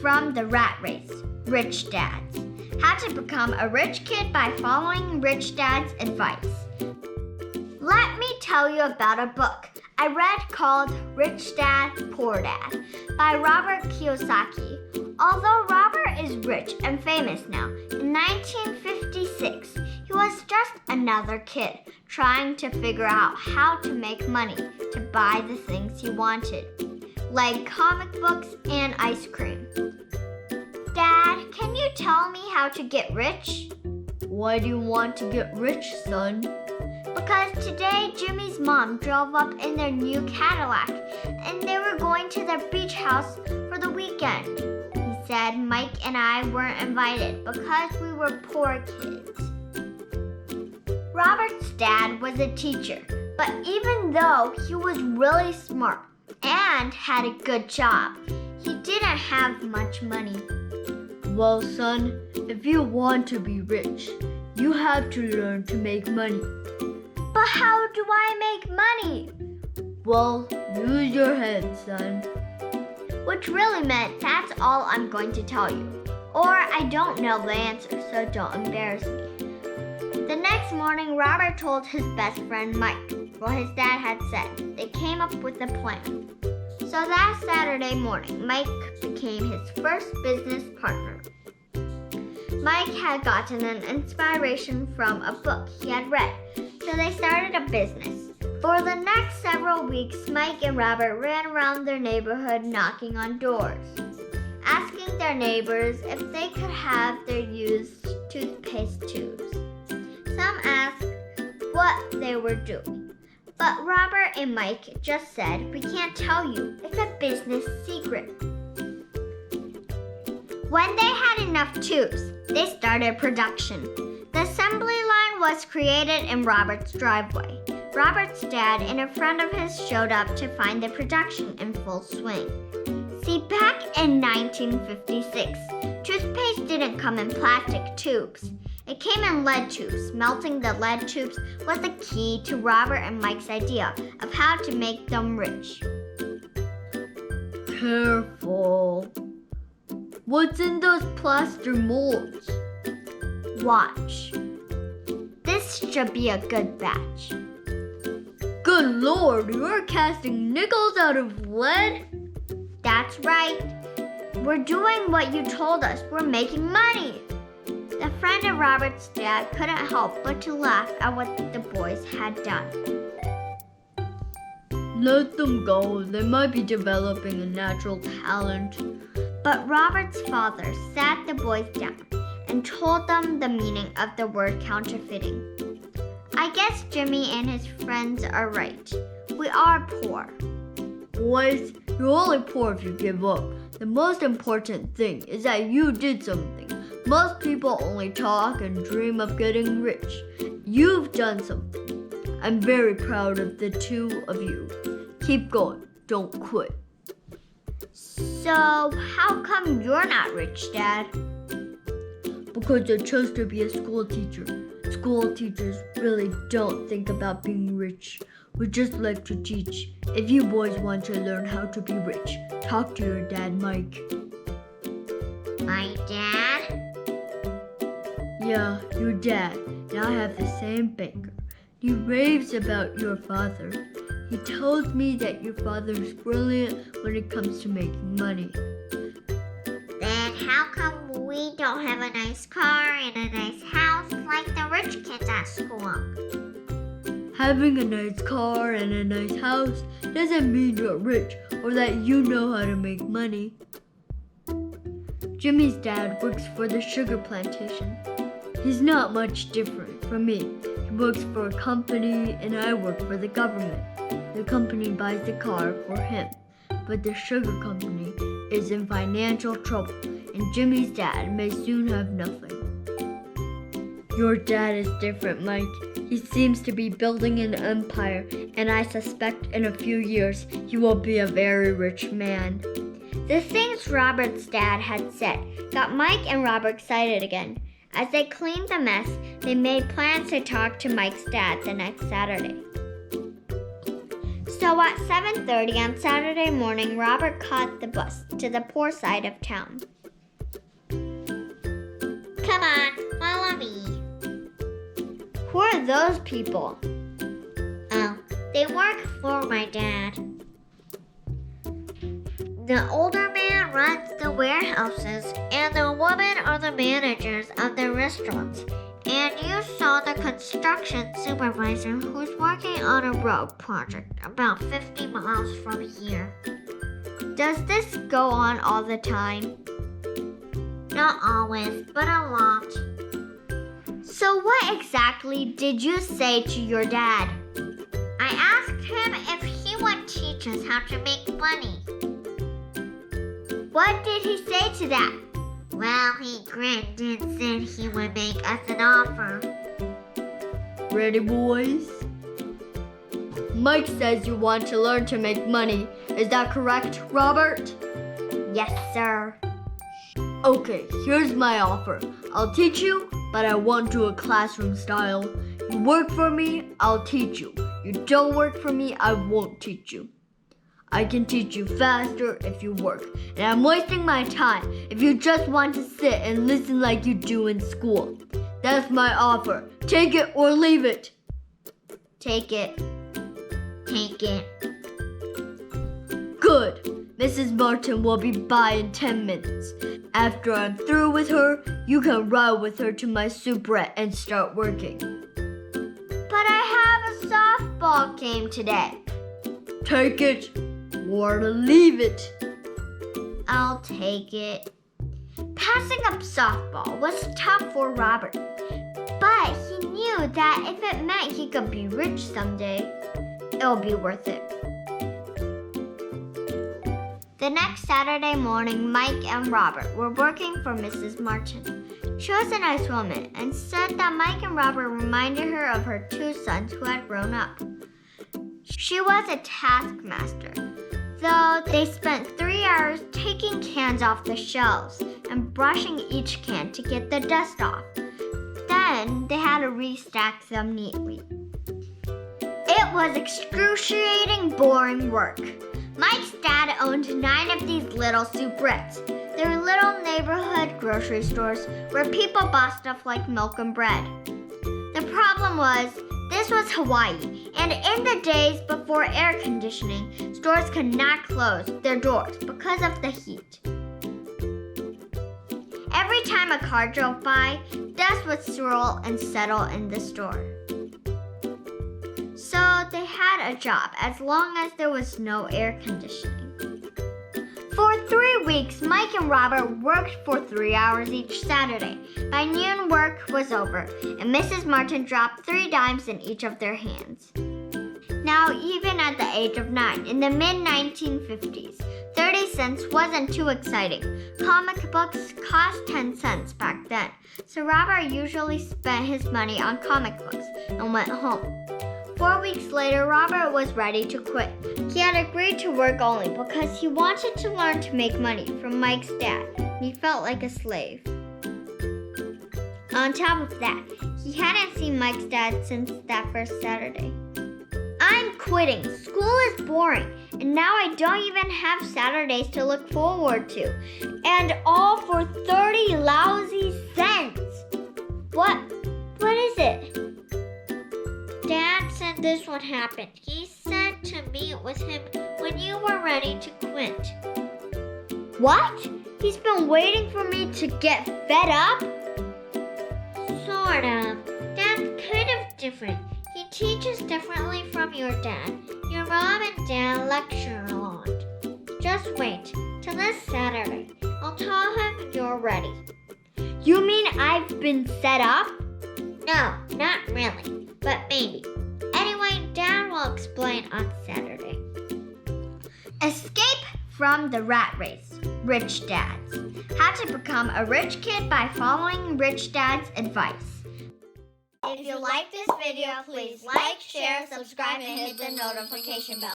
from the rat race, Rich Dads. How to become a rich kid by following Rich Dad's advice. Let me tell you about a book I read called Rich Dad, Poor Dad by Robert Kiyosaki. Although Robert is rich and famous now, in 1956, he was just another kid trying to figure out how to make money to buy the things he wanted, like comic books and ice cream. Dad, can you tell me how to get rich? Why do you want to get rich, son? Because today Jimmy's mom drove up in their new Cadillac and they were going to their beach house for the weekend. He said Mike and I weren't invited because we were poor kids. Robert's dad was a teacher, but even though he was really smart and had a good job, he didn't have much money. Well, son, if you want to be rich, you have to learn to make money. But how do I make money? Well, use your head, son. Which really meant that's all I'm going to tell you. Or I don't know the answer, so don't embarrass me. The next morning, Robert told his best friend Mike what his dad had said. They came up with a plan. So that Saturday morning, Mike became his first business partner. Mike had gotten an inspiration from a book he had read, so they started a business. For the next several weeks, Mike and Robert ran around their neighborhood knocking on doors, asking their neighbors if they could have their used toothpaste tubes. Some asked what they were doing, but Robert and Mike just said, "We can't tell you. It's a business secret." When they had enough tubes, they started production. The assembly line was created in Robert's driveway. Robert's dad and a friend of his showed up to find the production in full swing. See, back in 1956, toothpaste didn't come in plastic tubes. It came in lead tubes. Melting the lead tubes was the key to Robert and Mike's idea of how to make them rich. Careful. What's in those plaster molds? Watch. This should be a good batch. Good Lord, you're casting nickels out of lead? That's right. We're doing what you told us. We're making money. The friend of Robert's dad couldn't help but to laugh at what the boys had done. Let them go. They might be developing a natural talent. But Robert's father sat the boys down and told them the meaning of the word counterfeiting. I guess Jimmy and his friends are right. We are poor. Boys, you're only poor if you give up. The most important thing is that you did something. Most people only talk and dream of getting rich. You've done something. I'm very proud of the two of you. Keep going. Don't quit. So, how come you're not rich, Dad? Because I chose to be a school teacher. School teachers really don't think about being rich. We just like to teach. If you boys want to learn how to be rich, talk to your dad, Mike. My dad? Yeah, your dad. And I have the same banker. He raves about your father. He tells me that your father is brilliant when it comes to making money. Then how come we don't have a nice car and a nice house like the rich kids at school? Having a nice car and a nice house doesn't mean you're rich or that you know how to make money. Jimmy's dad works for the sugar plantation. He's not much different from me. He works for a company and I work for the government. The company buys the car for him, but the sugar company is in financial trouble and Jimmy's dad may soon have nothing. Your dad is different, Mike. He seems to be building an empire, and I suspect in a few years he will be a very rich man. The things Robert's dad had said got Mike and Robert excited again. As they cleaned the mess, they made plans to talk to Mike's dad the next Saturday. So at 7:30 on Saturday morning, Robert caught the bus to the poor side of town. Come on, follow me. Who are those people? Oh, they work for my dad. The older man runs the warehouses, and the women are the managers of the restaurants. And you saw the construction supervisor who's working on a road project about 50 miles from here. Does this go on all the time? Not always, but a lot. So what exactly did you say to your dad? I asked him if he would teach us how to make money. What did he say to that? Well, he grinned and said he would make us an offer. Ready, boys? Mike says you want to learn to make money. Is that correct, Robert? Yes, sir. Okay, here's my offer. I'll teach you, but I won't do a classroom style. You work for me, I'll teach you. You don't work for me, I won't teach you. I can teach you faster if you work, and I'm wasting my time if you just want to sit and listen like you do in school. That's my offer. Take it or leave it. Take it. Take it. Good. Mrs. Martin will be by in 10 minutes. After I'm through with her, you can ride with her to my soubrette and start working. But I have a softball game today. Take it or leave it. I'll take it. Passing up softball was tough for Robert, but he knew that if it meant he could be rich someday, it'll be worth it. The next Saturday morning, Mike and Robert were working for Mrs. Martin. She was a nice woman and said that Mike and Robert reminded her of her two sons who had grown up. She was a taskmaster, though they spent 3 hours taking cans off the shelves and brushing each can to get the dust off. Then they had to restack them neatly. It was excruciating, boring work. Mike's dad owned 9 of these little soubrettes. They were little neighborhood grocery stores where people bought stuff like milk and bread. The problem was, this was Hawaii, and in the days before air conditioning, stores could not close their doors because of the heat. Every time a car drove by, dust would swirl and settle in the store. So they had a job as long as there was no air conditioning. For 3 weeks, Mike and Robert worked for 3 hours each Saturday. By noon, work was over, and Mrs. Martin dropped 3 dimes in each of their hands. Now, even at the age of 9, in the mid-1950s, 30 cents wasn't too exciting. Comic books cost 10 cents back then, so Robert usually spent his money on comic books and went home. 4 weeks later, Robert was ready to quit. He had agreed to work only because he wanted to learn to make money from Mike's dad, and he felt like a slave. On top of that, he hadn't seen Mike's dad since that first Saturday. I'm quitting. School is boring, and now I don't even have Saturdays to look forward to. And all for 30 lousy cents. What is it? Dad said this would happen. He said to meet with him when you were ready to quit. What? He's been waiting for me to get fed up? Sort of. Dad's kind of different. He teaches differently from your dad. Your mom and dad lecture a lot. Just wait till this Saturday. I'll tell him you're ready. You mean I've been set up? No, not really, but maybe. Anyway, Dad will explain on Saturday. Escape from the rat race. Rich Dads. How to become a rich kid by following Rich Dad's advice. If you like this video, please like, share, subscribe, and hit the notification bell.